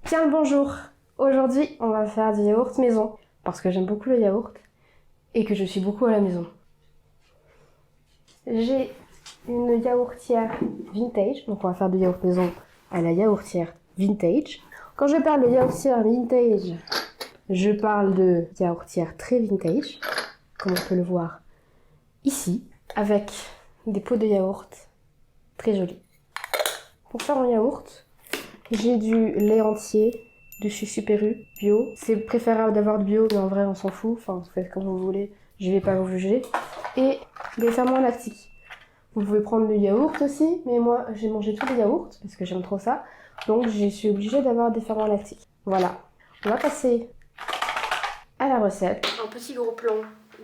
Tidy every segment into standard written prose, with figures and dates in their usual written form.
Tiens le bonjour. Aujourd'hui, on va faire du yaourt maison parce que j'aime beaucoup le yaourt et que je suis beaucoup à la maison. J'ai une yaourtière vintage, donc on va faire du yaourt maison à la yaourtière vintage. Quand je parle de yaourtière vintage, je parle de yaourtière très vintage, comme on peut le voir ici, avec des pots de yaourt très jolis. Pour faire mon yaourt, j'ai du lait entier de chez Super U, bio. C'est préférable d'avoir du bio, mais en vrai on s'en fout, enfin vous faites comme vous voulez, je vais pas vous juger. Et des ferments lactiques. Vous pouvez prendre du yaourt aussi, mais moi j'ai mangé tous les yaourts parce que j'aime trop ça, donc je suis obligée d'avoir des ferments lactiques. Voilà, on va passer à la recette. Un petit gros plan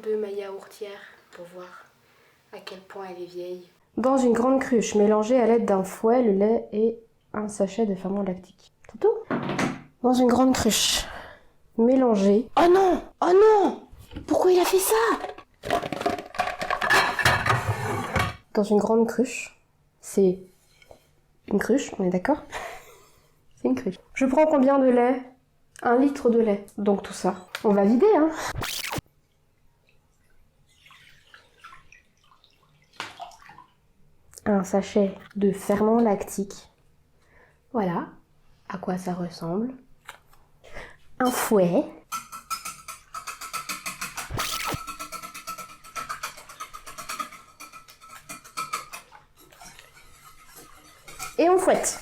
de ma yaourtière pour voir à quel point elle est vieille. Dans une grande cruche, mélangez à l'aide d'un fouet le lait et un sachet de ferment lactique. C'est tout. Dans une grande cruche, mélangez... Oh non! Oh non! Pourquoi il a fait ça? Dans une grande cruche, c'est une cruche, on est d'accord? C'est une cruche. Je prends combien de lait? 1 litre de lait. Donc tout ça, on va vider, hein? Un sachet de ferment lactique. Voilà à quoi ça ressemble. Un fouet. Et on fouette.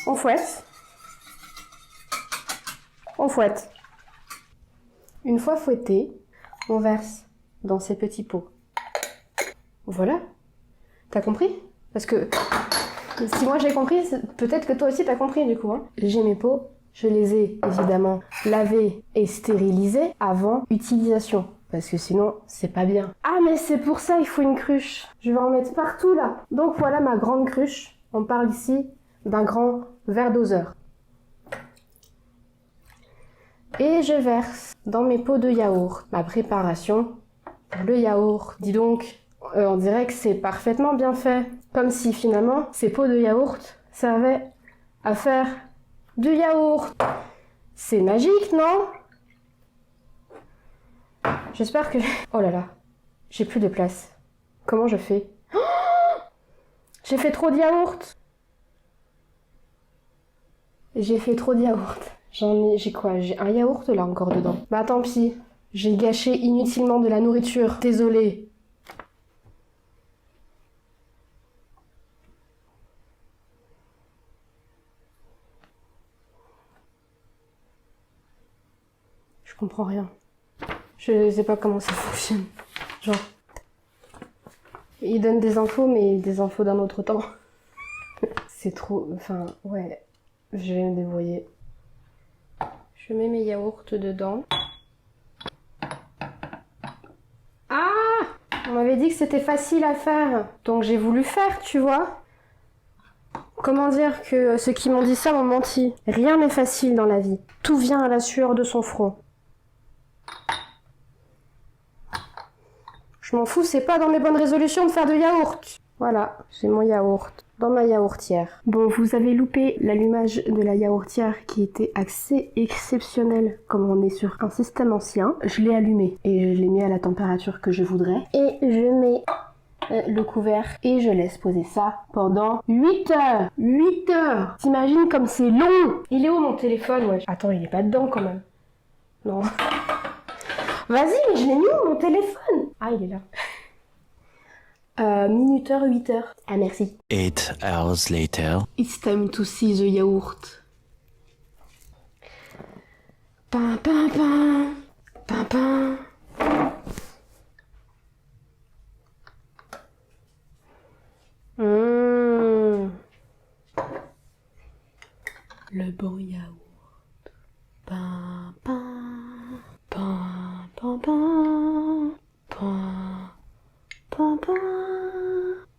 On fouette. On fouette. Une fois fouetté, on verse dans ces petits pots. Voilà. T'as compris? Parce que si moi j'ai compris, peut-être que toi aussi t'as compris du coup. Hein. J'ai mes pots, je les ai évidemment lavés et stérilisés avant utilisation. Parce que sinon, c'est pas bien. Ah mais c'est pour ça il faut une cruche. Je vais en mettre partout là. Donc voilà ma grande cruche. On parle ici d'un grand verre doseur. Et je verse dans mes pots de yaourt ma préparation. Le yaourt, dis donc, on dirait que c'est parfaitement bien fait. Comme si finalement ces pots de yaourt servaient à faire du yaourt. C'est magique, non? J'espère que... Oh là là, j'ai plus de place. Comment je fais? Oh, j'ai fait trop de yaourt. J'ai fait trop de yaourt. J'ai quoi? J'ai un yaourt là encore dedans. Bah tant pis, j'ai gâché inutilement de la nourriture. Désolée. Je comprends rien. Je sais pas comment ça fonctionne. Genre, il donne des infos, mais des infos d'un autre temps. C'est trop... Enfin, ouais. Je vais me débrouiller. Je mets mes yaourts dedans. Ah! On m'avait dit que c'était facile à faire. Donc j'ai voulu faire, tu vois. Comment dire que ceux qui m'ont dit ça m'ont menti. Rien n'est facile dans la vie. Tout vient à la sueur de son front. Je m'en fous, c'est pas dans mes bonnes résolutions de faire de yaourt. Voilà, j'ai mon yaourt dans ma yaourtière. Bon, vous avez loupé l'allumage de la yaourtière qui était assez exceptionnel comme on est sur un système ancien. Je l'ai allumé et je l'ai mis à la température que je voudrais. Et je mets le couvert et je laisse poser ça pendant 8 heures. 8 heures. T'imagines comme c'est long? Il est où mon téléphone? Ouais. Attends, il est pas dedans quand même. Non. Vas-y, mais je l'ai mis où mon téléphone? Ah, il est là. Minuteur, 8 heures. Ah, merci. 8 hours later. It's time to see the yaourt. Pin, pin, pin. Pin, pin. Le bon yaourt. Pin, pin. Pin, pin, pin. Pin, pin, pin.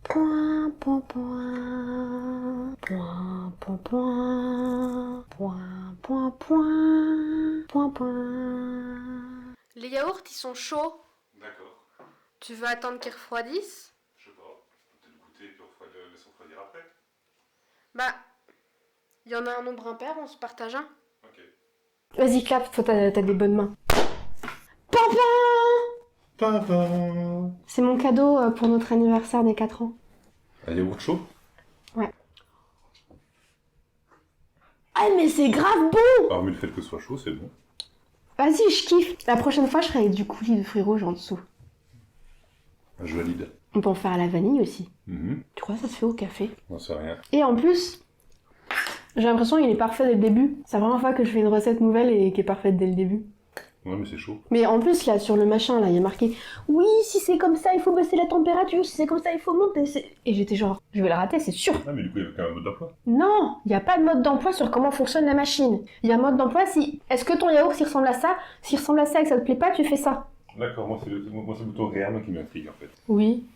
Point, point, point. Point, point, point. Point, point, point. Point, point. Les yaourts, ils sont chauds. D'accord. Tu veux attendre qu'ils refroidissent? Je sais pas. Peut-être goûter puis laisser refroidir après. Bah, il y en a un nombre impair, on se partage un. Ouais. Vas-y, clap, toi t'as des bonnes mains. Papa! Papa. C'est mon cadeau pour notre anniversaire des 4 ans. Un yaourt chaud? Ouais. Ah mais c'est grave bon! Hormis le fait que ce soit chaud, c'est bon. Vas-y, je kiffe. La prochaine fois, je ferai du coulis de fruits rouges en dessous. Je valide. On peut en faire à la vanille aussi. Mhm. Tu crois que ça se fait au café? J'en sais rien. Et en plus, j'ai l'impression qu'il est parfait dès le début. C'est la première fois que je fais une recette nouvelle et qui est parfaite dès le début. Ouais, mais c'est chaud. Mais en plus, là, sur le machin, là, il y a marqué « Oui, si c'est comme ça, il faut baisser la température. Si c'est comme ça, il faut monter. » Et j'étais genre « Je vais le rater, c'est sûr. Ah, mais du coup, il y avait quand même un mode d'emploi. » Non, il n'y a pas de mode d'emploi sur comment fonctionne la machine. Il y a un mode d'emploi si... Est-ce que ton yaourt, s'il ressemble à ça? S'il ressemble à ça et que ça te plaît pas, tu fais ça. D'accord, moi, c'est le bouton réel qui m'intrigue, en fait. Oui.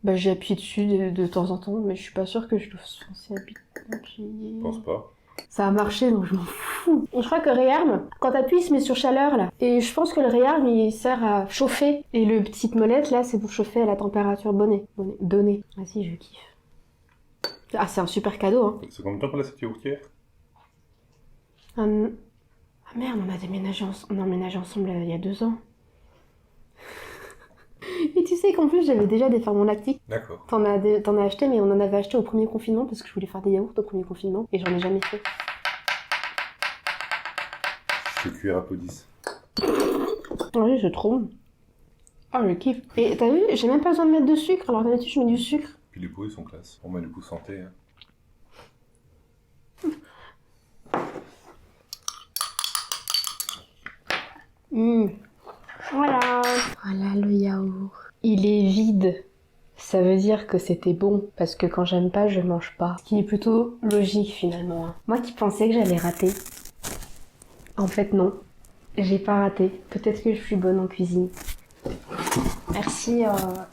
Bah, j'ai appuyé dessus de temps en temps, mais je suis pas sûre que je dois censé appuyer. Je pense pas. Ça a marché, donc je m'en fous. Je crois que réarme, quand t'appuies, il se met sur chaleur, là. Et je pense que le réarme, il sert à chauffer. Et le petite molette, là, c'est pour chauffer à la température donnée. Ah si, je kiffe. Ah, c'est un super cadeau, hein. C'est combien de temps qu'on a cette yaourtière? Ah merde, on a emménagé ensemble il y a 2 ans. Et tu sais qu'en plus, j'avais déjà des ferments lactiques. D'accord. T'en as acheté, mais on en avait acheté au premier confinement parce que je voulais faire des yaourts au premier confinement et j'en ai jamais fait. C'est cuillère à peau 10. Oui, c'est trop bon. Ah, je kiffe. Et t'as vu, j'ai même pas besoin de mettre de sucre, alors d'habitude je mets du sucre. Puis les pots, ils sont classe. On met du coup santé. Hein. Voilà. Voilà le yaourt. Il est vide. Ça veut dire que c'était bon, parce que quand j'aime pas, je mange pas. Ce qui est plutôt logique finalement. Hein. Moi qui pensais que j'allais rater. En fait non. J'ai pas raté. Peut-être que je suis bonne en cuisine. Merci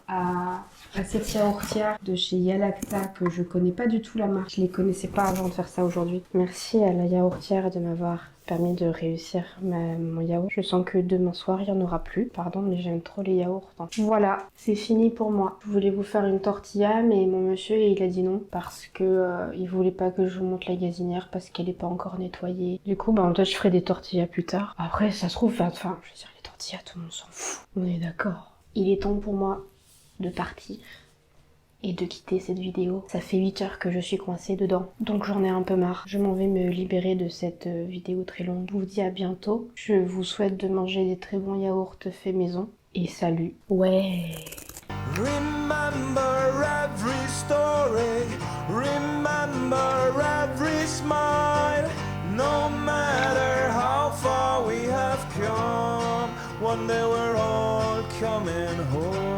à cette yaourtière de chez Yalacta que je connais pas du tout la marque. Je les connaissais pas avant de faire ça aujourd'hui. Merci à la yaourtière de m'avoir permis de réussir mon yaourt. Je sens que demain soir il y en aura plus. Pardon mais j'aime trop les yaourts. Hein. Voilà, c'est fini pour moi. Je voulais vous faire une tortilla mais mon monsieur il a dit non parce que il voulait pas que je vous monte la gazinière parce qu'elle est pas encore nettoyée. Du coup peut-être je ferai des tortillas plus tard. Après ça se trouve, enfin je veux dire les tortillas tout le monde s'en fout. On est d'accord. Il est temps pour moi de partir et de quitter cette vidéo. Ça fait 8 heures que je suis coincée dedans, donc j'en ai un peu marre. Je m'en vais me libérer de cette vidéo très longue. Je vous dis à bientôt. Je vous souhaite de manger des très bons yaourts faits maison. Et salut. Ouais. Remember every story, remember every smile. No matter how far we have come, one day we're all coming home.